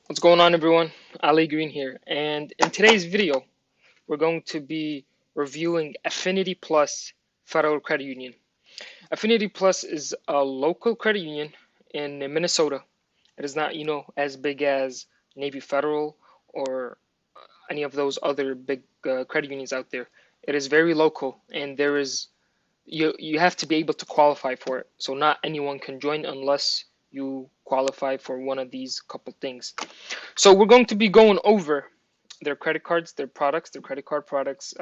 What's going on, everyone? Ali Green here, and in today's video we're going to be reviewing Affinity Plus Federal Credit Union. Affinity Plus is a local credit union in Minnesota. It is not, as big as Navy Federal or any of those other big credit unions out there. It is very local, and you have to be able to qualify for it. So not anyone can join unless you qualify for one of these couple things. So we're going to be going over their credit cards, their products, their credit card products.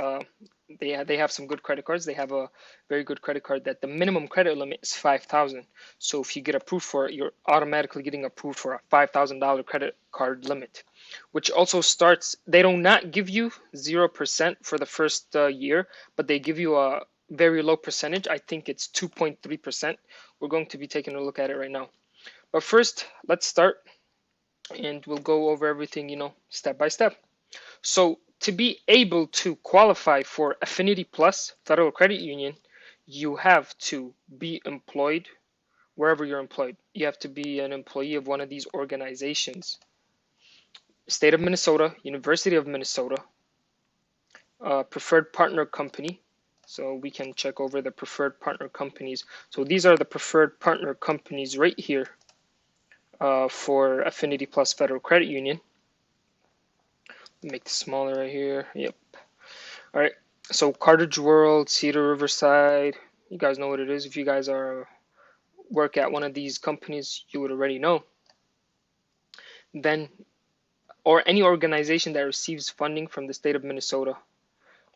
They have some good credit cards. They have a very good credit card that the minimum credit limit is 5,000. So if you get approved for it, you're automatically getting approved for a $5,000 credit card limit, which also starts. They do not give you 0% for the first year, but they give you a very low percentage. I think it's 2.3%. We're going to be taking a look at it right now. But first, let's start and we'll go over everything, step by step. So to be able to qualify for Affinity Plus Federal Credit Union, you have to be employed wherever you're employed. You have to be an employee of one of these organizations. State of Minnesota, University of Minnesota, preferred partner company. So we can check over the preferred partner companies. So these are the preferred partner companies right here for Affinity Plus Federal Credit Union. Make this smaller right here. Yep. All right. So Cartridge World, Cedar Riverside. You guys know what it is. If you guys work at one of these companies, you would already know. Then, or any organization that receives funding from the state of Minnesota,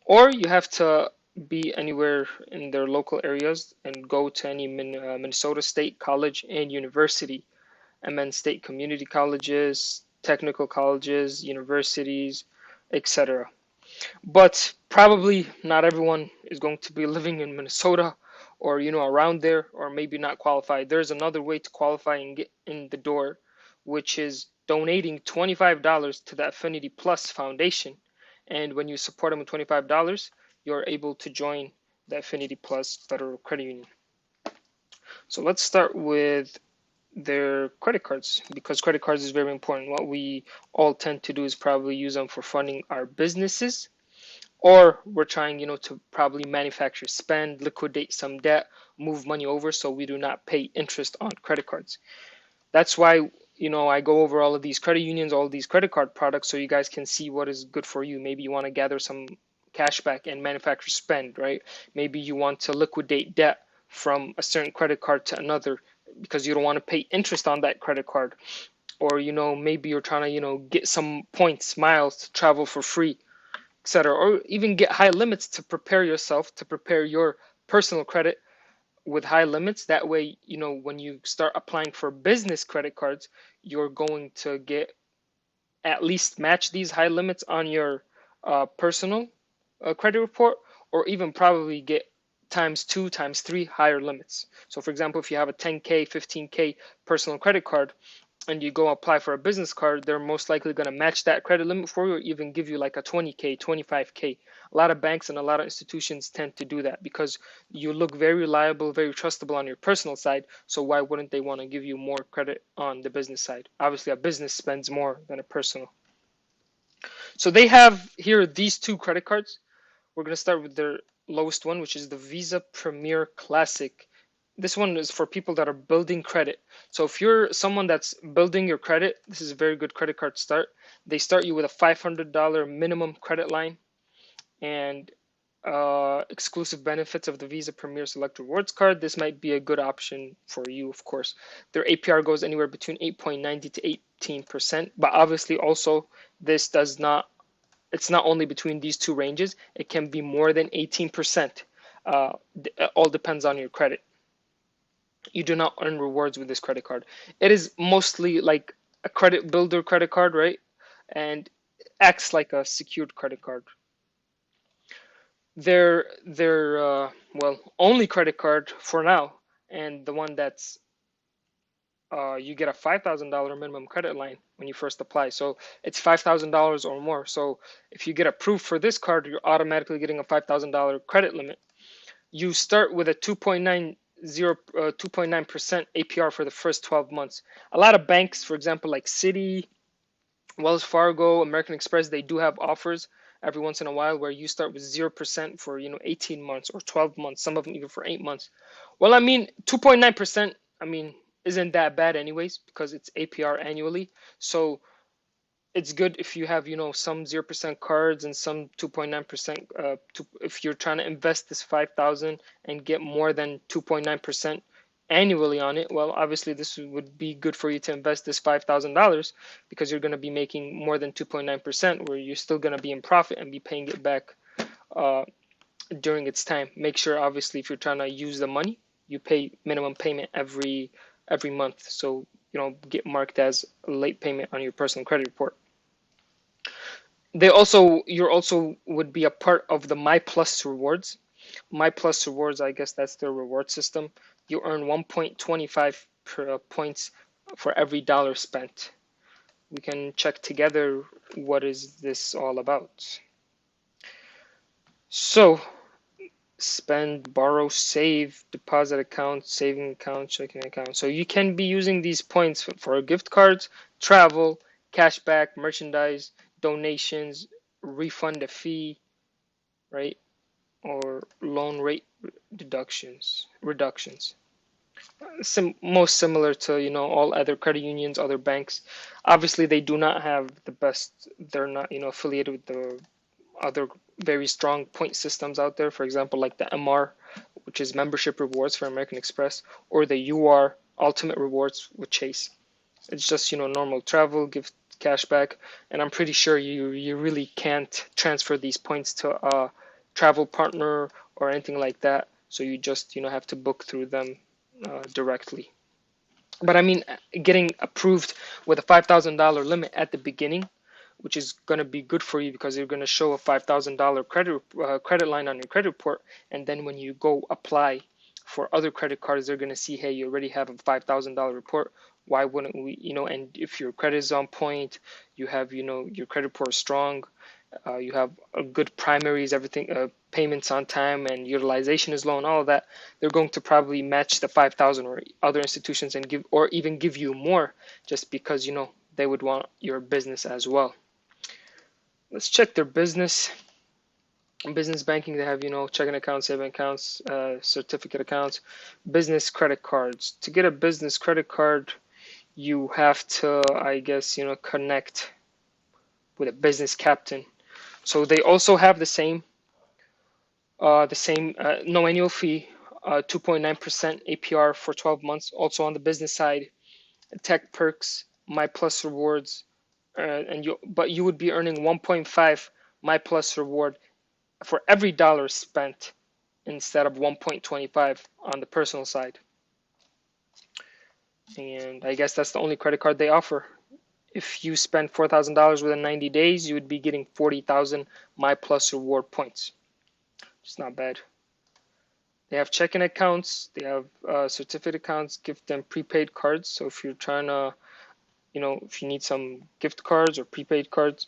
or you have to be anywhere in their local areas and go to any Minnesota State College and University, and then state community colleges, technical colleges, universities, etc. But probably not everyone is going to be living in Minnesota or around there, or maybe not qualified. There's another way to qualify and get in the door, which is donating $25 to the Affinity Plus Foundation. And when you support them with $25, you're able to join the Affinity Plus Federal Credit Union. So let's start with their credit cards, because credit cards is very important. What we all tend to do is probably use them for funding our businesses, or we're trying to probably manufacture, spend, liquidate some debt, move money over, so we do not pay interest on credit cards. That's why I go over all of these credit unions, all of these credit card products, so you guys can see what is good for you. Maybe you want to gather some cash back and manufacture, spend, right? Maybe you want to liquidate debt from a certain credit card to another because you don't want to pay interest on that credit card. Or maybe you're trying to get some points, miles to travel for free, etc. Or even get high limits to prepare yourself, to prepare your personal credit with high limits. That way, when you start applying for business credit cards, you're going to get at least match these high limits on your personal credit report, or even probably get times 2, times 3 higher limits. So for example, if you have a 10K, 15K personal credit card and you go apply for a business card, they're most likely going to match that credit limit for you, or even give you like a 20K, 25K. A lot of banks and a lot of institutions tend to do that because you look very reliable, very trustable on your personal side. So why wouldn't they want to give you more credit on the business side? Obviously, a business spends more than a personal. So they have here these two credit cards. We're going to start with their lowest one, which is the Visa Premier Classic. This one is for people that are building credit. So if you're someone that's building your credit, this is a very good credit card start. They start you with a $500 minimum credit line and exclusive benefits of the Visa Premier Select Rewards card. This might be a good option for you, of course. Their APR goes anywhere between 8.90 to 18%, but obviously also this does not, it's not only between these two ranges, it can be more than 18%. It all depends on your credit. You do not earn rewards with this credit card. It is mostly like a credit builder credit card, right? And acts like a secured credit card. Their only credit card for now, and the one that's you get a $5,000 minimum credit line when you first apply. So it's $5,000 or more. So if you get approved for this card, you're automatically getting a $5,000 credit limit. You start with a 2.9% APR for the first 12 months. A lot of banks, for example, like Citi, Wells Fargo, American Express, they do have offers every once in a while where you start with 0% for 18 months or 12 months, some of them even for 8 months. Well, I mean 2.9%, I mean, isn't that bad anyways because it's APR annually. So it's good if you have some 0% cards and some 2.9%. If you're trying to invest this 5,000 and get more than 2.9% annually on it, well, obviously this would be good for you to invest this $5,000 because you're going to be making more than 2.9%, where you're still going to be in profit and be paying it back uh, during its time. Make sure, obviously, if you're trying to use the money, you pay minimum payment every month, so get marked as a late payment on your personal credit report. You're also would be a part of the My Plus rewards. My Plus rewards, I guess that's their reward system. You earn 1.25 points for every dollar spent. We can check together what is this all about. So, spend, borrow, save, deposit account, saving account, checking account. So you can be using these points for gift cards, travel, cashback, merchandise, donations, refund a fee, right? Or loan rate reductions. Most similar to all other credit unions, other banks. Obviously, they do not have the best. They're not affiliated with the other very strong point systems out there. For example, like the MR, which is membership rewards for American Express, or the UR Ultimate Rewards with Chase. It's just normal travel, gift, cashback, and I'm pretty sure you really can't transfer these points to a travel partner or anything like that. So you just have to book through them directly. But I mean, getting approved with a $5,000 limit at the beginning, which is going to be good for you because you're going to show a $5,000 credit line on your credit report, and then when you go apply for other credit cards, they're going to see, hey, you already have a $5,000 report. Why wouldn't we? And if your credit is on point, you have your credit report is strong, you have a good primaries, everything, payments on time, and utilization is low, and all of that. They're going to probably match the 5,000 or other institutions and give, or even give you more, just because they would want your business as well. Let's check their business. Business banking, they have checking accounts, saving accounts, certificate accounts, business credit cards. To get a business credit card, you have to, I guess, connect with a business captain. So they also have the same no annual fee, 2.9% APR for 12 months. Also on the business side, tech perks, My Plus rewards, but you would be earning 1.5 My Plus reward for every dollar spent instead of 1.25 on the personal side. And I guess that's the only credit card they offer. If you spend $4,000 within 90 days, you would be getting 40,000 My Plus reward points. It's not bad. They have checking accounts, they have certificate accounts, gift and prepaid cards. So if you're trying to, if you need some gift cards or prepaid cards,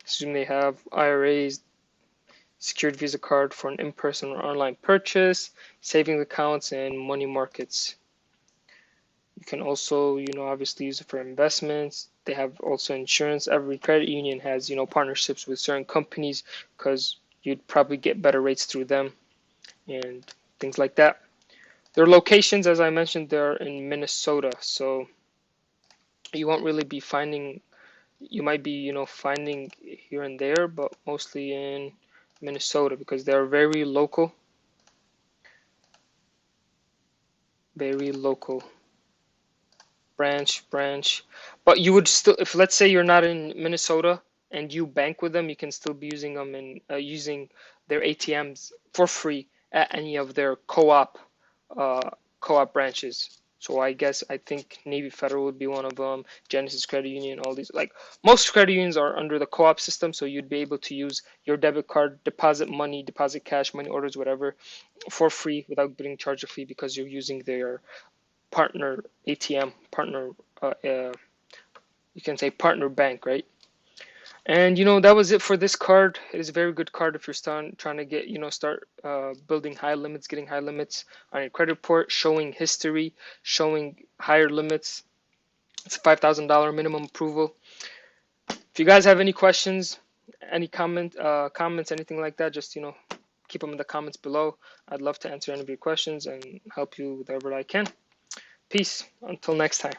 assume they have IRAs, secured Visa card for an in-person or online purchase, savings accounts, and money markets. You can also, obviously use it for investments. They have also insurance. Every credit union has, partnerships with certain companies because you'd probably get better rates through them and things like that. Their locations, as I mentioned, they're in Minnesota, so you won't really be finding, you might be, finding here and there, but mostly in Minnesota because they're very local. Very local. Branch. But you would still, if let's say you're not in Minnesota and you bank with them, you can still be using them in using their ATMs for free at any of their co-op branches. So I think Navy Federal would be one of them, Genesis Credit Union, all these. Like most credit unions are under the co-op system, so you'd be able to use your debit card, deposit money, deposit cash, money orders, whatever, for free without getting charged a fee because you're using their partner ATM, partner, you can say partner bank, right? And that was it for this card. It is a very good card if you're trying to get, start building high limits, getting high limits on your credit report, showing history, showing higher limits. It's a $5,000 minimum approval. If you guys have any questions, any comments, anything like that, just keep them in the comments below. I'd love to answer any of your questions and help you with whatever I can. Peace. Until next time.